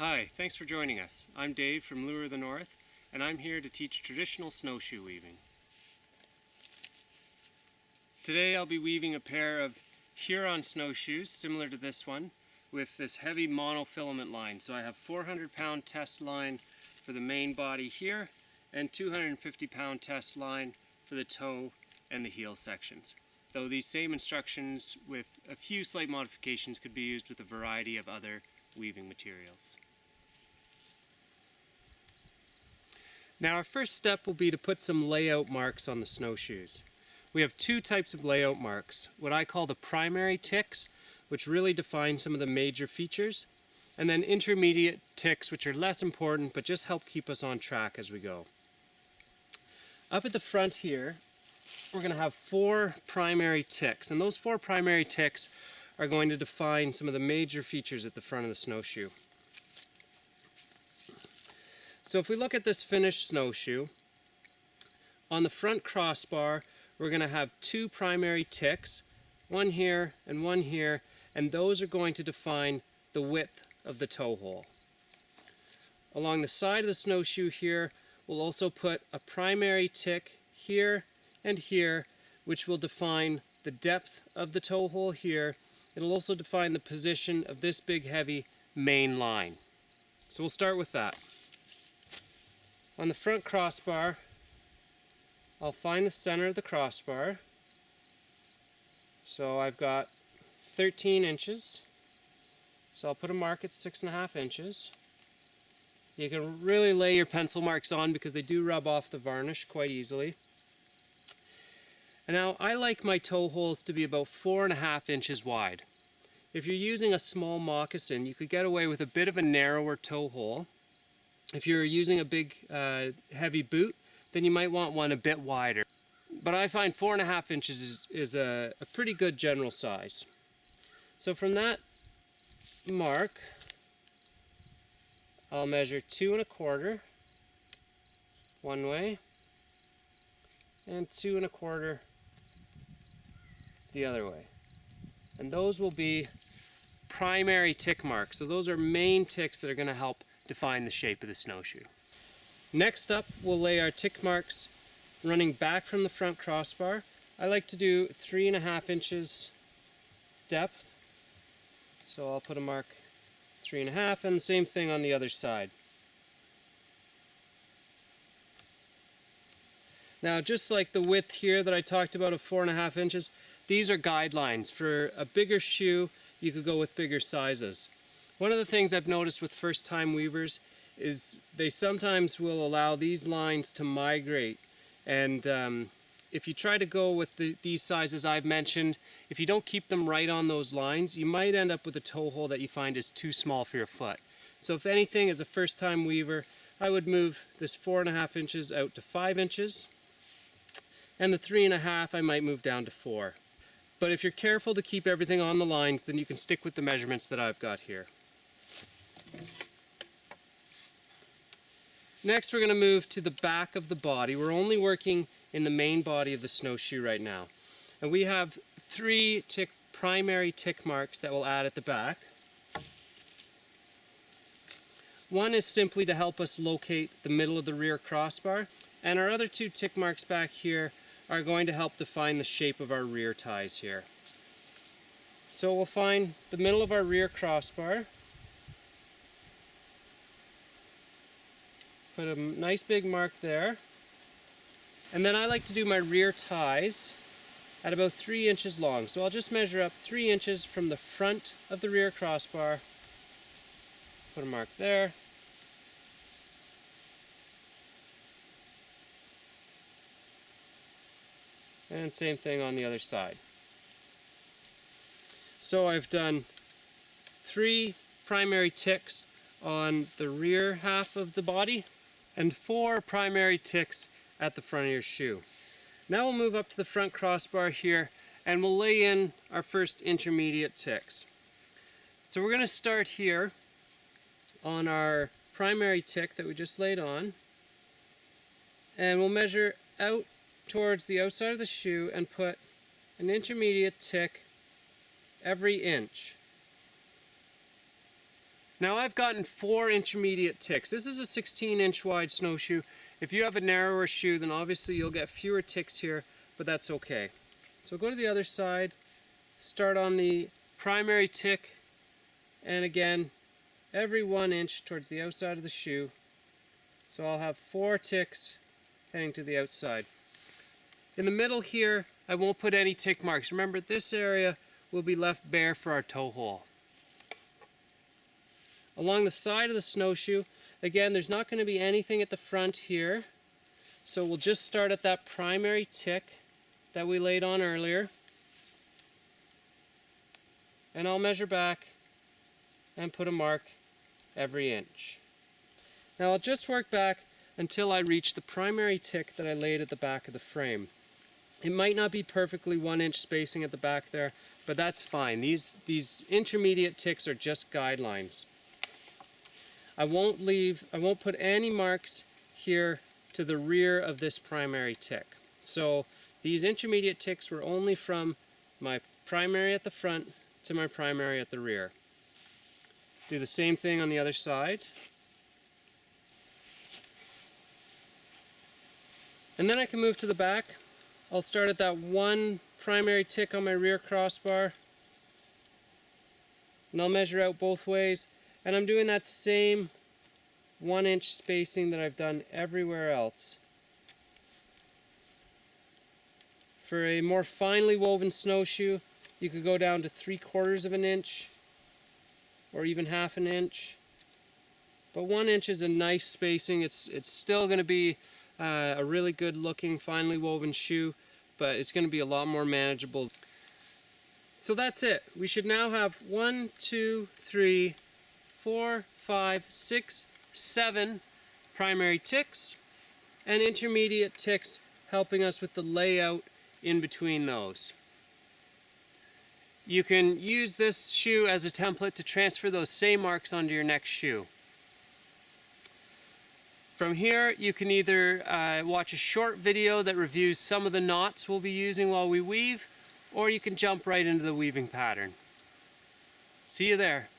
Hi, thanks for joining us. I'm Dave from Lure of the North, and I'm here to teach traditional snowshoe weaving. Today I'll be weaving a pair of Huron snowshoes similar to this one with this heavy monofilament line. So I have 400-pound test line for the main body here and 250-pound test line for the toe and the heel sections. Though these same instructions with a few slight modifications could be used with a variety of other weaving materials. Now our first step will be to put some layout marks on the snowshoes. We have two types of layout marks, what I call the primary ticks, which really define some of the major features, and then intermediate ticks, which are less important but just help keep us on track as we go. Up at the front here, we're going to have 4 primary ticks, and those 4 primary ticks are going to define some of the major features at the front of the snowshoe. So if we look at this finished snowshoe, on the front crossbar we're going to have 2 primary ticks, one here and one here, and those are going to define the width of the toe hole. Along the side of the snowshoe here, we'll also put a primary tick here and here, which will define the depth of the toe hole here. It'll also define the position of this big heavy main line. So we'll start with that. On the front crossbar, I'll find the center of the crossbar. So I've got 13 inches. So I'll put a mark at 6.5 inches. You can really lay your pencil marks on because they do rub off the varnish quite easily. And now I like my toe holes to be about 4.5 inches wide. If you're using a small moccasin, you could get away with a bit of a narrower toe hole. If you're using a big heavy boot, then you might want one a bit wider. But I find 4.5 inches is a pretty good general size. So from that mark, I'll measure 2 1/4 one way and 2 1/4 the other way. And those will be primary tick marks. So those are main ticks that are going to help define the shape of the snowshoe. Next up, we'll lay our tick marks running back from the front crossbar. I like to do 3.5 inches depth. So I'll put a mark 3.5, and the same thing on the other side. Now, just like the width here that I talked about of 4.5 inches, these are guidelines. For a bigger shoe, you could go with bigger sizes. One of the things I've noticed with first-time weavers is they sometimes will allow these lines to migrate. And if you try to go with these sizes I've mentioned, if you don't keep them right on those lines, you might end up with a toe hole that you find is too small for your foot. So if anything, as a first-time weaver, I would move this 4.5 inches out to 5 inches. And the 3.5 I might move down to 4. But if you're careful to keep everything on the lines, then you can stick with the measurements that I've got here. Next, we're going to move to the back of the body. We're only working in the main body of the snowshoe right now. And we have 3 primary tick marks that we'll add at the back. One is simply to help us locate the middle of the rear crossbar, and our other 2 tick marks back here are going to help define the shape of our rear ties here. So we'll find the middle of our rear crossbar, put a nice big mark there, and then I like to do my rear ties at about 3 inches long. So I'll just measure up 3 inches from the front of the rear crossbar, put a mark there, and same thing on the other side. So I've done 3 primary ticks on the rear half of the body and 4 primary ticks at the front of your shoe. Now we'll move up to the front crossbar here and we'll lay in our first intermediate ticks. So we're going to start here on our primary tick that we just laid on, and we'll measure out towards the outside of the shoe and put an intermediate tick every inch. Now I've gotten 4 intermediate ticks. This is a 16-inch wide snowshoe. If you have a narrower shoe, then obviously you'll get fewer ticks here, but that's okay. So go to the other side, start on the primary tick, and again, every 1 inch towards the outside of the shoe. So I'll have 4 ticks heading to the outside. In the middle here, I won't put any tick marks. Remember, this area will be left bare for our toe hole. Along the side of the snowshoe, again, there's not going to be anything at the front here. So we'll just start at that primary tick that we laid on earlier. And I'll measure back and put a mark every inch. Now I'll just work back until I reach the primary tick that I laid at the back of the frame. It might not be perfectly 1 inch spacing at the back there, but that's fine. These intermediate ticks are just guidelines. I won't put any marks here to the rear of this primary tick. So these intermediate ticks were only from my primary at the front to my primary at the rear. Do the same thing on the other side. And then I can move to the back. I'll start at that 1 primary tick on my rear crossbar. And I'll measure out both ways. And I'm doing that same 1 inch spacing that I've done everywhere else. For a more finely woven snowshoe, you could go down to 3/4 of an inch or even 1/2 an inch. But 1 inch is a nice spacing. It's still going to be a really good looking finely woven shoe, but it's going to be a lot more manageable. So that's it. We should now have 1, 2, 3, 4, 5, 6, 7 primary ticks and intermediate ticks helping us with the layout in between those. You can use this shoe as a template to transfer those same marks onto your next shoe. From here, you can either watch a short video that reviews some of the knots we'll be using while we weave, or you can jump right into the weaving pattern. See you there.